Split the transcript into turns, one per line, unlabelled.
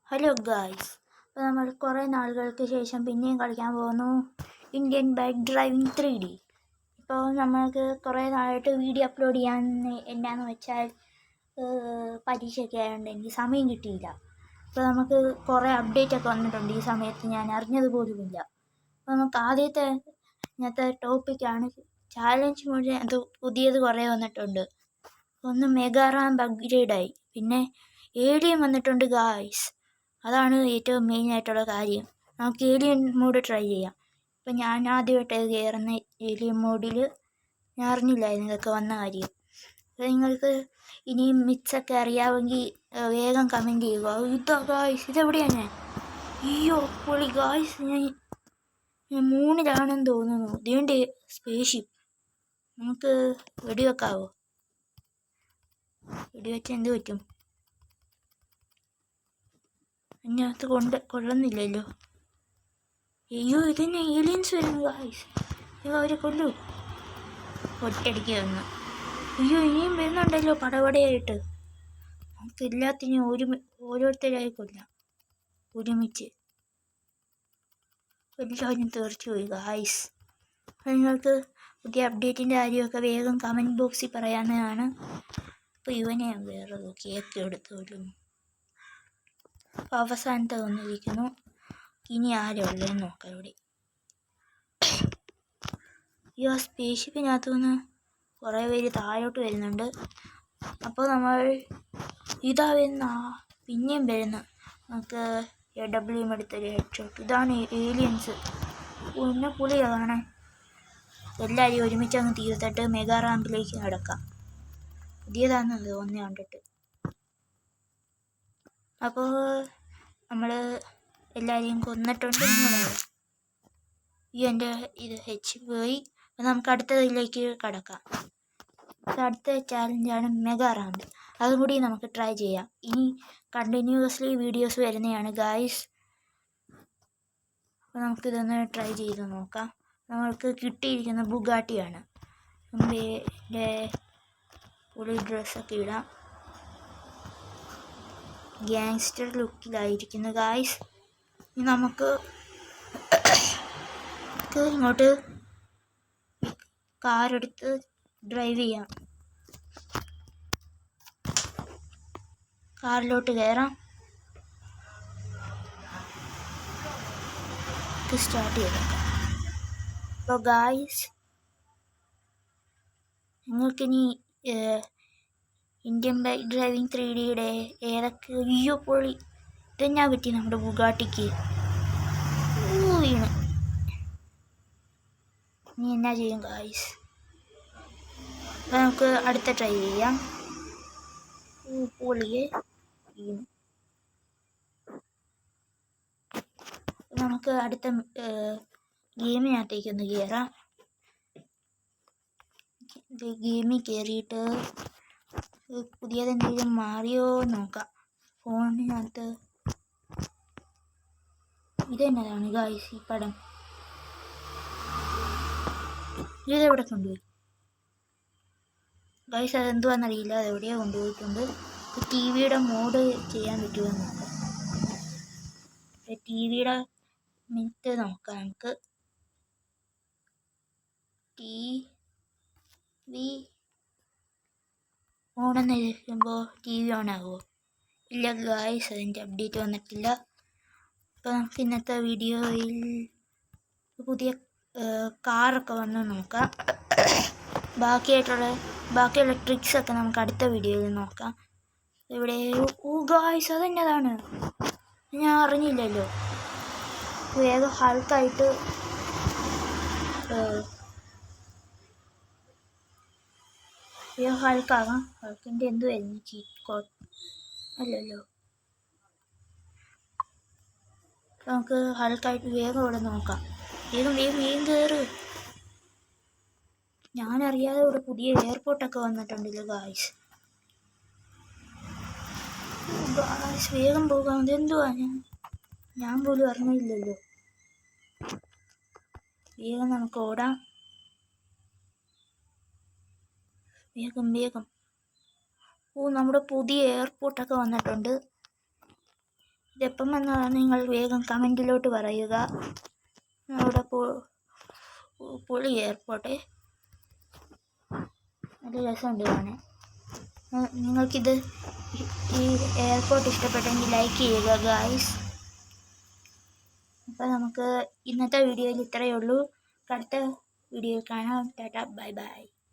Hello guys, അപ്പോൾ നമ്മൾ കുറേ നാളുകൾക്ക് ശേഷം പിന്നെയും കളിക്കാൻ പോകുന്നു ഇന്ത്യൻ ബൈക്ക് ഡ്രൈവിംഗ് 3D. ഇപ്പോൾ നമ്മൾക്ക് കുറേ നാളായിട്ട് വീഡിയോ അപ്ലോഡ് ചെയ്യാൻ എന്നാന്ന് വെച്ചാൽ പരീക്ഷയൊക്കെ ആയതുകൊണ്ട് എനിക്ക് സമയം കിട്ടിയില്ല. അപ്പോൾ നമുക്ക് കുറേ അപ്ഡേറ്റ് ഒക്കെ വന്നിട്ടുണ്ട് ഈ സമയത്ത്, ഞാൻ അറിഞ്ഞത് പോലുമില്ല. അപ്പോൾ നമുക്ക് ഇന്നത്തെ ടോപ്പിക്കാണ് ചാലഞ്ച് മുഴുവൻ. അത് പുതിയത് കുറേ വന്നിട്ടുണ്ട്. ഒന്ന് മെഗാ റാം അപ്ഗ്രേഡായി, പിന്നെ ഏലിയൻ വന്നിട്ടുണ്ട് ഗായ്സ്. അതാണ് ഏറ്റവും മെയിനായിട്ടുള്ള കാര്യം. നമുക്ക് ഏലിയൻ മോഡ് ട്രൈ ചെയ്യാം. ഇപ്പം ഞാൻ ആദ്യമായിട്ട് കയറുന്ന ഏലിയൻ മോഡിൽ ഞാൻ അറിഞ്ഞില്ലായിരുന്നു ഇതൊക്കെ വന്ന കാര്യം. അപ്പോൾ നിങ്ങൾക്ക് ഇനിയും മിക്സൊക്കെ അറിയാമെങ്കിൽ വേഗം കമൻറ്റ് ചെയ്യുക. ഇതാ ഗായ്സ്, ഇതെവിടെയാണ് ഞാൻ? അയ്യോ പൊളി ഗായ്സ്, ഞാൻ മൂന്നിലാണെന്ന് തോന്നുന്നു. ഇതേണ്ട സ്പേസ്ഷിപ്പ്. നമുക്ക് വെടിവെക്കാവോ? വെടിവെച്ച് എന്ത് പറ്റും? അതിനകത്ത് കൊള്ളുന്നില്ലല്ലോ. അയ്യോ, ഇതന്നെ ഏലിയൻസ് വരുന്നു ഗായ്സ്. അയ്യോ, അവരെ കൊല്ലൂ. ഒറ്റയടിക്ക് വന്നു. അയ്യോ, ഇനിയും വരുന്നുണ്ടല്ലോ പടപടയായിട്ട്. നമുക്ക് എല്ലാത്തിനെയും ഓരോരുത്തരായി കൊല്ലാം ഒരുമിച്ച്. എല്ലാവരും തീർച്ചു പോയി ഗായ്സ്. നിങ്ങൾക്ക് പുതിയ അപ്ഡേറ്റിൻ്റെ കാര്യമൊക്കെ വേഗം കമൻറ്റ് ബോക്സിൽ പറയാവുന്നതാണ്. അപ്പോൾ ഇവനെ വേറെ കേക്ക് എടുത്തോളും. അവസാനത്തെ വന്നിരിക്കുന്നു. ഇനി ആരുള്ളതെന്ന് നോക്കാം ഇവിടെ. ഈ സ്പേസ്ഷിപ്പിനകത്തു നിന്ന് കുറേ പേര് താഴോട്ട് വരുന്നുണ്ട്. അപ്പോൾ നമ്മൾ ഇതാ വരുന്ന പിന്നെയും വരുന്ന നമുക്ക് AWM എടുത്തൊരു ഹെഡ്ഷോട്ട്. ഇതാണ് ഏലിയൻസ്. പിന്നെ പുളിയാണ്. എല്ലാവരും ഒരുമിച്ച് അങ്ങ് തീർത്തിട്ട് മെഗാ റാമ്പിലേക്ക് നടക്കാം. പുതിയതാണെന്ന് തോന്നി കണ്ടിട്ട്. അപ്പോൾ നമ്മൾ എല്ലാവരെയും കൊന്നിട്ടുണ്ട്. എൻ്റെ ഇത് പോയി. നമുക്ക് അടുത്തതിലേക്ക് കടക്കാം. അടുത്ത ചാലഞ്ചാണ് മെഗാ റാമ്പ്. അതും കൂടി നമുക്ക് ട്രൈ ചെയ്യാം. ഇനി കണ്ടിന്യൂസ്ലി വീഡിയോസ് വരുന്നതാണ് ഗായ്സ്. അപ്പോൾ നമുക്കിതൊന്ന് ട്രൈ ചെയ്ത് നോക്കാം. നമ്മൾക്ക് കിട്ടിയിരിക്കുന്ന ബുഗാട്ടിയാണ്. എൻ്റെ പുളി ഡ്രസ്സൊക്കെ ഇടാം. ഗ്യാങ്സ്റ്റർ ലുക്കിലായിരിക്കുന്നു ഗായ്സ്. ഇനി നമുക്ക് ഇങ്ങോട്ട് കാറെടുത്ത് ഡ്രൈവ് ചെയ്യാം. കാറിലോട്ട് കയറാം. സ്റ്റാർട്ട് ചെയ്തേക്കാം. അപ്പോൾ ഗായ്സ്, നിങ്ങൾക്കിനി ഇന്ത്യൻ ബൈക്ക് ഡ്രൈവിംഗ് 3Dയുടെ ഏതൊക്കെ അയ്യോ പൊളി ഇതെന്നാ പറ്റി നമ്മുടെ ബുഗാട്ടിക്ക് വീണ്. ഇനി എന്നാ ചെയ്യും ഗായ്സ്? അപ്പോൾ നമുക്ക് അടുത്ത ട്രൈ ചെയ്യാം. പൊളിയെ വീണു. നമുക്ക് അടുത്ത ഗെയിമിനകത്തേക്കൊന്ന് കയറാം. ഗെയിമിൽ കയറിയിട്ട് പുതിയതെന്തെങ്കിലും മാറിയോ നോക്കാം. ഫോണിനകത്ത് ഇതെന്നതാണ് ഗായ്സ് ഈ പടം? ഇതെവിടെ കൊണ്ടുപോയി ഗായ്സ്? അതെന്തുവാന്നറിയില്ല, അതെവിടെയോ കൊണ്ടുപോയിട്ടുണ്ട്. TV-യുടെ മോഡ് ചെയ്യാൻ പറ്റുമോ നോക്കാം. TV-യുടെ മിനിറ്റ് നോക്കാം. നമുക്ക് TV ഓണെന്ന് ഇരിക്കുമ്പോൾ TV ഓൺ ആകുമോ? ഇല്ല ഗായ്സ്, അതിൻ്റെ അപ്ഡേറ്റ് വന്നിട്ടില്ല. അപ്പോൾ നമുക്ക് ഇന്നത്തെ വീഡിയോയിൽ പുതിയ കാറൊക്കെ വന്ന് നോക്കാം. ബാക്കിയുള്ള ട്രിക്സൊക്കെ നമുക്ക് അടുത്ത വീഡിയോയിൽ നോക്കാം. ഇവിടെ ഗായ്സ്, അതെന്നതാണ്? ഞാൻ അറിഞ്ഞില്ലല്ലോ. വേഗം ഹൾക്കായിട്ട് ഹൾക്കാകാം. ഹൾക്കിൻ്റെ എന്തുവായിരുന്നു? ചീറ്റ് കോഡ് അല്ലല്ലോ. നമുക്ക് ഹൾക്കായിട്ട് വേഗം ഇവിടെ നോക്കാം. വേഗം കയറ്. ഞാനറിയാതെ ഇവിടെ പുതിയ എയർപോർട്ടൊക്കെ വന്നിട്ടുണ്ടല്ലോ ഗായ്സ്. വേഗം പോകാം. ഇതെന്തുവാ? ഞാൻ പോലും അറിഞ്ഞില്ലല്ലോ. വേഗം നമുക്ക് ഓടാം. വേഗം. നമ്മുടെ പുതിയ എയർപോർട്ടൊക്കെ വന്നിട്ടുണ്ട്. ഇതെപ്പം വന്നതാണ് നിങ്ങൾ വേഗം കമൻറ്റിലോട്ട് പറയുക. അവിടെ പൊളി എയർപോർട്ട്, നല്ല രസമുണ്ട് കാണാൻ. നിങ്ങൾക്കിത് ഈ എയർപോർട്ട് ഇഷ്ടപ്പെട്ടെങ്കിൽ ലൈക്ക് ചെയ്യുക ഗായ്സ്. അപ്പോൾ നമുക്ക് ഇന്നത്തെ വീഡിയോയിൽ ഇത്രയേ ഉള്ളൂ. അടുത്ത വീഡിയോയിൽ കാണാം. Tata bye bye.